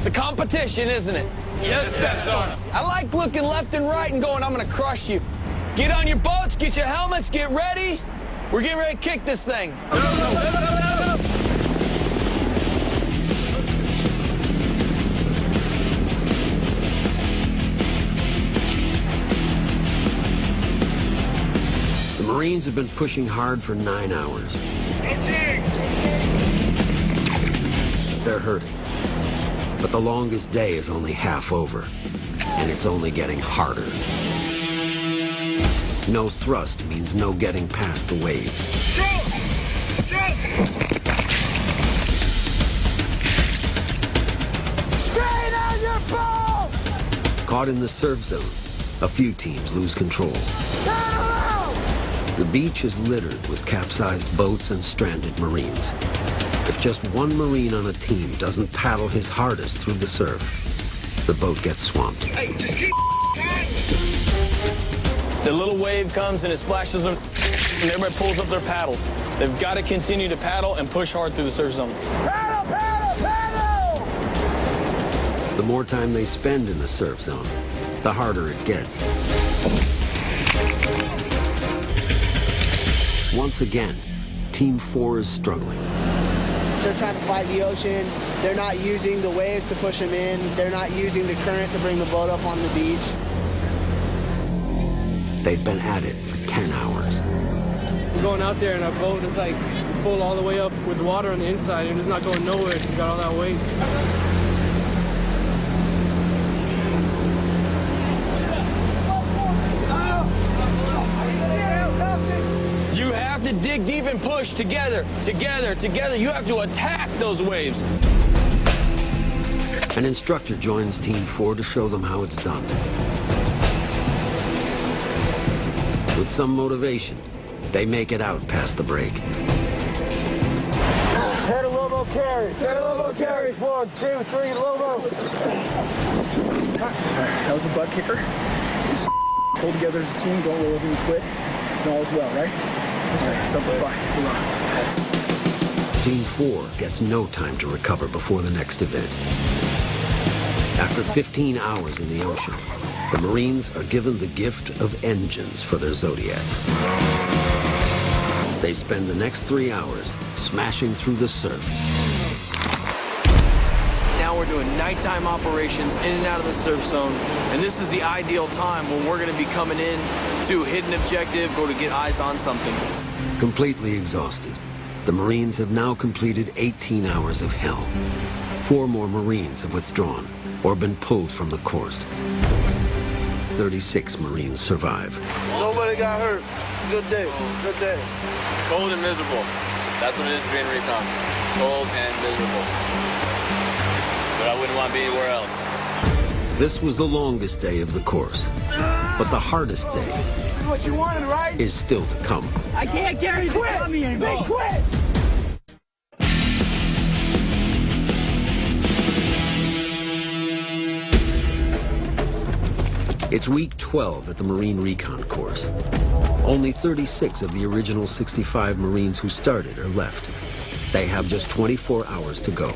a competition, isn't it? Yes, Sergeant. I like looking left and right and going, I'm gonna crush you. Get on your boats, get your helmets, get ready. We're getting ready to kick this thing. The Marines have been pushing hard for 9 hours. They're hurting. But the longest day is only half over, and it's only getting harder. No thrust means no getting past the waves. Straight on your boat! Caught in the surf zone, a few teams lose control. The beach is littered with capsized boats and stranded Marines. If just one Marine on a team doesn't paddle his hardest through the surf, the boat gets swamped. Hey, just keep The little wave comes and it splashes them, and everybody pulls up their paddles. They've got to continue to paddle and push hard through the surf zone. paddle, paddle, paddle! The more time they spend in the surf zone, the harder it gets. Once again, Team 4 is struggling. They're trying to fight the ocean. They're not using the waves to push them in. They're not using the current to bring the boat up on the beach. They've been at it for 10 hours. We're going out there and our boat is like full all the way up with water on the inside and it's not going nowhere. It's got all that weight. You have to dig deep and push together, together, together. You have to attack those waves. An instructor joins Team 4 to show them how it's done. With some motivation, they make it out past the break. Head a Lobo carry. Head a Lobo carry. 1, 2, 3, Lobo. That was a butt kicker. Pull together as a team, don't roll over and quit, and all is well, right? All right, simplify. Team 4 gets no time to recover before the next event. After 15 hours in the ocean, the Marines are given the gift of engines for their Zodiacs. They spend the next 3 hours smashing through the surf. Now we're doing nighttime operations in and out of the surf zone, and this is the ideal time when we're going to be coming in to hit an objective or to get eyes on something. Completely exhausted, the Marines have now completed 18 hours of hell. 4 more Marines have withdrawn or been pulled from the course. 36 Marines survive. Nobody got hurt. Good day. Good day. Cold and miserable. That's what it is being Recon. Cold and miserable. But I wouldn't want to be anywhere else. This was the longest day of the course, but the hardest day What you wanted, right? is still to come. I can't carry the dummy anymore. Quit! It's week 12 at the Marine Recon course. Only 36 of the original 65 Marines who started are left. They have just 24 hours to go,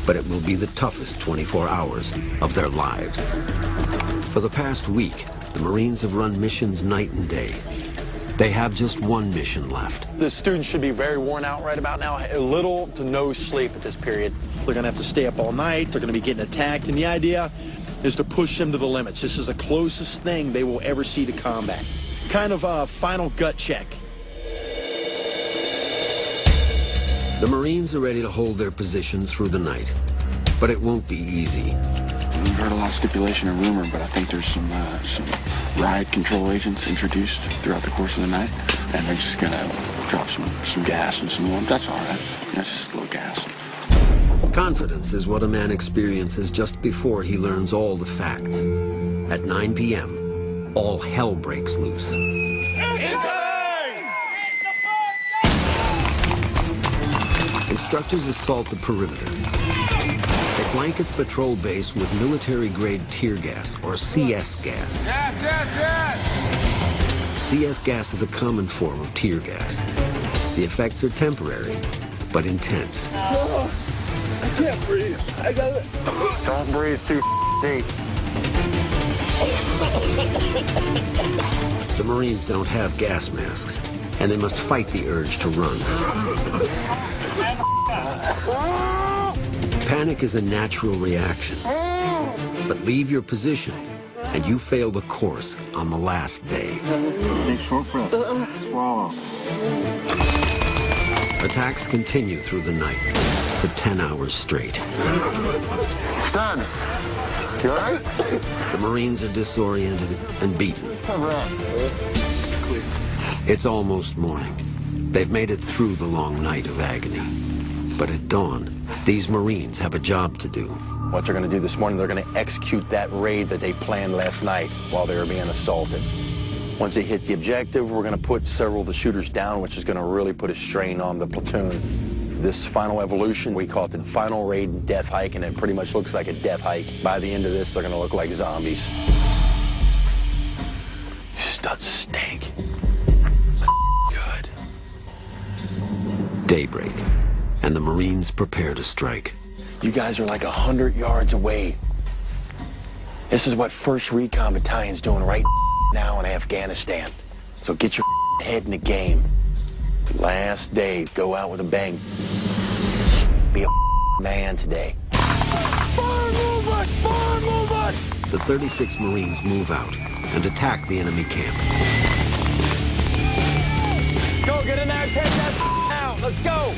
but it will be the toughest 24 hours of their lives. For the past week, the Marines have run missions night and day. They have just one mission left. The students should be very worn out right about now. Little to no sleep at this period. They're going to have to stay up all night. They're going to be getting attacked. And the idea is to push them to the limits. This is the closest thing they will ever see to combat. Kind of a final gut check. The Marines are ready to hold their position through the night, but it won't be easy. We've heard a lot of stipulation and rumor, but I think there's some riot control agents introduced throughout the course of the night, and they're just gonna drop some gas and some warmth. That's all right. That's just a little gas. Confidence is what a man experiences just before he learns all the facts. At 9 p.m., all hell breaks loose. Instructors assault the perimeter. They blanket the patrol base with military-grade tear gas, or CS gas. CS gas is a common form of tear gas. The effects are temporary, but intense. I can't breathe. I got it. Don't breathe too deep. The Marines don't have gas masks, and they must fight the urge to run. Panic is a natural reaction, but leave your position, and you fail the course on the last day. Take short breath. Swallow. Attacks continue through the night for 10 hours straight. Done. You all right? The Marines are disoriented and beaten. It's almost morning. They've made it through the long night of agony. But at dawn, these Marines have a job to do. What they're going to do this morning, they're going to execute that raid that they planned last night while they were being assaulted. Once they hit the objective, we're going to put several of the shooters down, which is going to really put a strain on the platoon. This final evolution, we call it the final raid death hike, and it pretty much looks like a death hike. By the end of this, they're going to look like zombies. Studs stink. Good. Daybreak, and the Marines prepare to strike. You guys are like 100 yards away. This is what 1st Recon Battalion's doing right now in Afghanistan. So get your head in the game. Last day, go out with a bang. Be a man today. Forward movement! Forward movement! The 36 Marines move out and attack the enemy camp. Go, get in there and take that out. Let's go.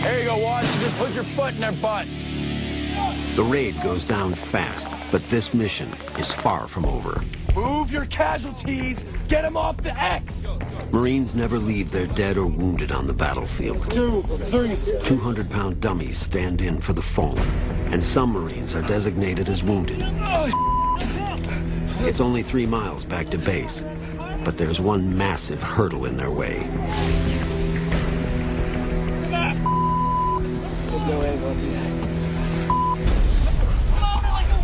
There you go, Washington. Put your foot in their butt. The raid goes down fast, but this mission is far from over. Move your casualties! Get them off the X! Marines never leave their dead or wounded on the battlefield. 2, 3. 200-pound dummies stand in for the fallen, and some Marines are designated as wounded. It's only 3 miles back to base, but there's one massive hurdle in their way.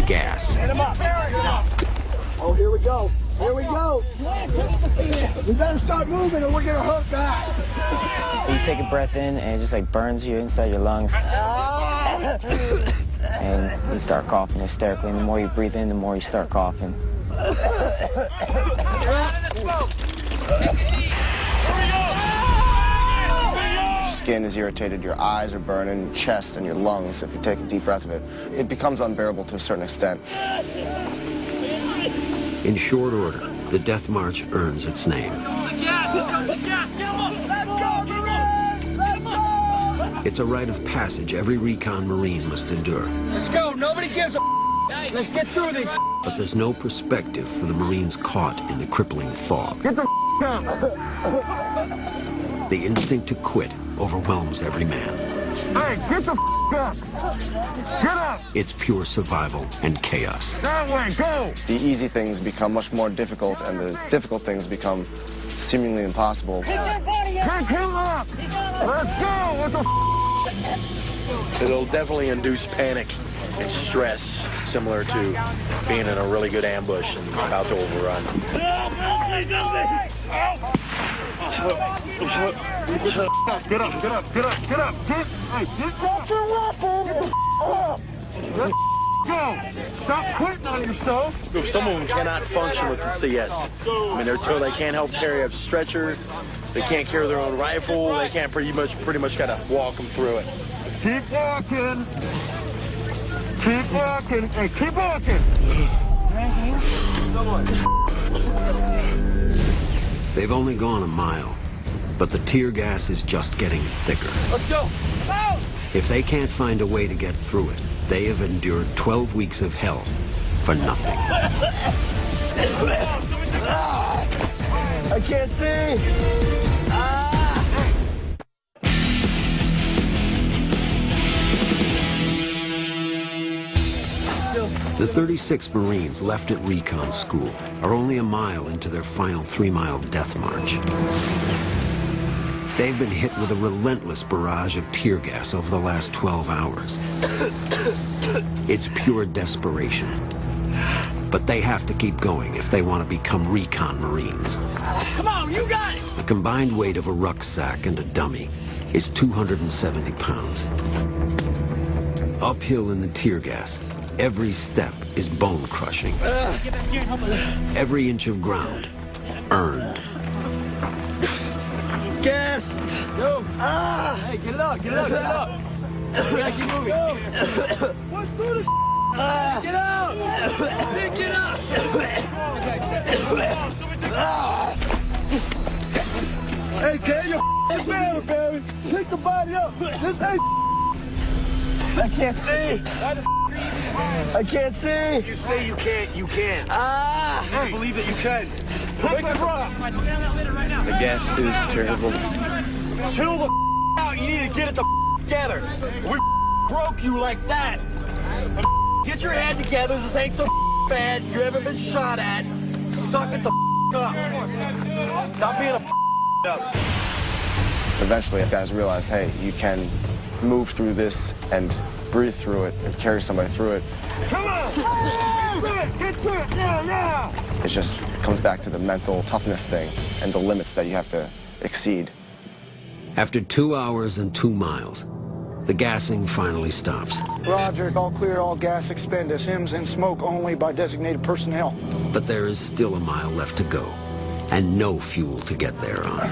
Gas. Get him up! Oh, here we go. Here we go. We better start moving or we're gonna hurt back. You take a breath in and it just like burns you inside your lungs. And you start coughing hysterically. And the more you breathe in, the more you start coughing. Skin is irritated, your eyes are burning, chest and your lungs, if you take a deep breath of it. It becomes unbearable to a certain extent. In short order, the Death March earns its name. It's a rite of passage every Recon Marine must endure. Let's go. Nobody gives a Let's get through this. But there's no perspective for the Marines caught in the crippling fog. Get the down. The instinct to quit overwhelms every man. Hey, get the up. Get up. It's pure survival and chaos. That way, go. The easy things become much more difficult, and the difficult things become seemingly impossible. Pick him up. Let's go. What the It'll definitely induce panic and stress, similar to being in a really good ambush and about to overrun. Get up, get up, get up, get up. Hey, get your weapon. Get the up. Let's go. Stop quitting on yourself. Some of them cannot function with the CS. I mean, they're told they can't help carry a stretcher. They can't carry their own rifle. They can't pretty much gotta walk them through it. Keep walking. Keep walking and keep walking. They've only gone a mile, but the tear gas is just getting thicker. Let's go. Out. If they can't find a way to get through it, they have endured 12 weeks of hell for nothing. I can't see. The 36 Marines left at Recon School are only a mile into their final 3-mile death march. They've been hit with a relentless barrage of tear gas over the last 12 hours. It's pure desperation. But they have to keep going if they want to become Recon Marines. Come on, you got it! The combined weight of a rucksack and a dummy is 270 pounds. Uphill in the tear gas, every step is bone-crushing. Every inch of ground earned. Gas! Go! Ah! Hey, get up, get up, get up! We gotta keep moving. What's through the Get out! Pick it up! Hey, Kay, you're man, baby. Pick the body up. This ain't I can't see! I can't see! You say you can't, you can. Ah! I believe that you can. Pick the up. The gas is terrible. Chill the out. You need to get it the together. We broke you like that. Get your head together. This ain't so bad. You haven't been shot at. Suck it the up. Stop being a up. Eventually, guys realize, hey, you can move through this and breathe through it and carry somebody through it. Come on! Get to it! Yeah! It just comes back to the mental toughness thing and the limits that you have to exceed. After 2 hours and 2 miles, the gassing finally stops. Roger, all clear, all gas expended. Sims and smoke only by designated personnel. But there is still a mile left to go, and no fuel to get there on.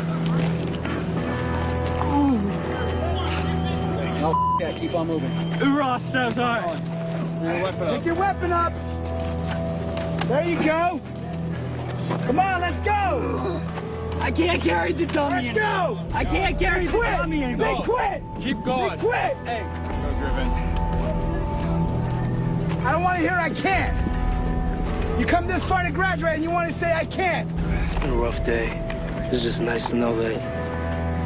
No, yeah, keep on moving. Ross says all right. Pick your weapon up. There you go. Come on, let's go. I can't carry the dummy Let's go. I can't carry the dummy anymore. They quit. Keep going. They quit. Hey. I don't want to hear I can't. You come this far to graduate and you want to say I can't. It's been a rough day. It's just nice to know that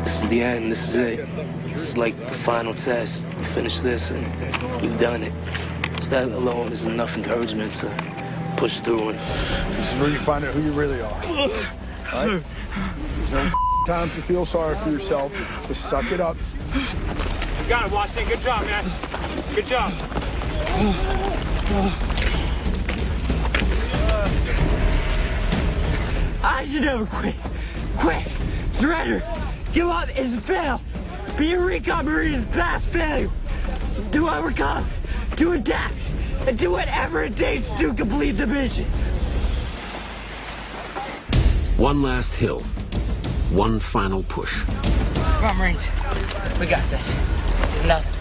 this is the end. This is it. This is like the final test. You finish this and you've done it. So that alone is enough encouragement to push through it. This is where you find out who you really are. Right? There's no time to feel sorry for yourself. Just suck it up. You got it, Washington. Good job, man. Good job. I should never quit. Quit. Surrender. Give up is a fail. Be a Recon Marine is past failure. To overcome, to adapt, and do whatever it takes to complete the mission. One last hill, one final push. Come on, Marines. We got this. Nothing.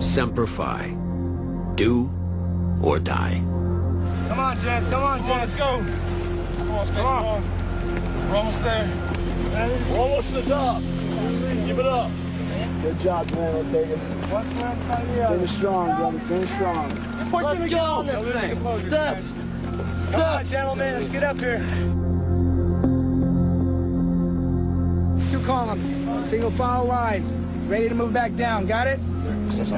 Semper Fi. Do or die. Come on, Jess. Come on, Jess. Let's go. Come on, stay strong. We're almost there. We're almost to the top. Give it up. Good job, man. We'll take it. Finish strong, brother. Finish strong. Let's go on this thing. Step. Come on, gentlemen. Let's get up here. It's 2 columns. Single file line. Ready to move back down. Got it?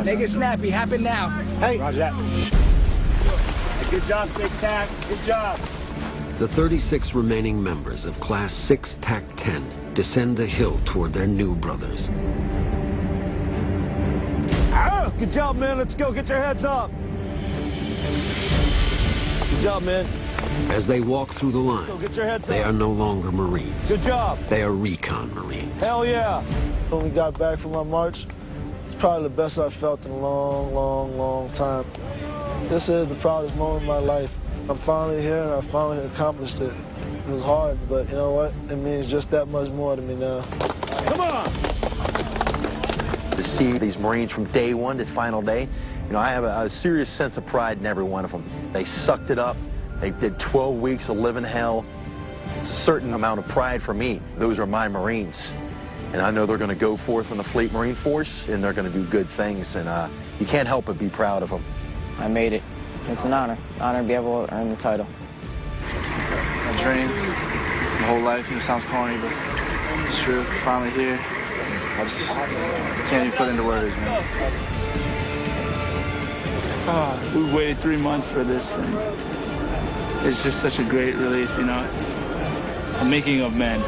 Make it snappy. Happen now. Hey. Roger that. Good job, 6 TAC. Good job. The 36 remaining members of Class 6 TAC 10 descend the hill toward their new brothers. Ah, good job, man. Let's go. Get your heads up. Good job, man. As they walk through the line, Go get your heads they up. are no longer Marines. Good job. They are Recon Marines. Hell yeah. When we got back from our march, it's probably the best I've felt in a long, long, long time. This is the proudest moment of my life. I'm finally here and I finally accomplished it. It was hard, but you know what? It means just that much more to me now. Come on. To see these Marines from day one to final day, you know, I have a serious sense of pride in every one of them. They sucked it up. They did 12 weeks of living hell. It's a certain amount of pride for me. Those are my Marines. And I know they're going to go forth in the Fleet Marine Force, and they're going to do good things, and you can't help but be proud of them. I made it. It's an honor to be able to earn the title. I trained my whole life. It sounds corny, but it's true. Finally here. I just can't even put into words, man. We've waited 3 months for this, and it's just such a great relief, you know. The making of men.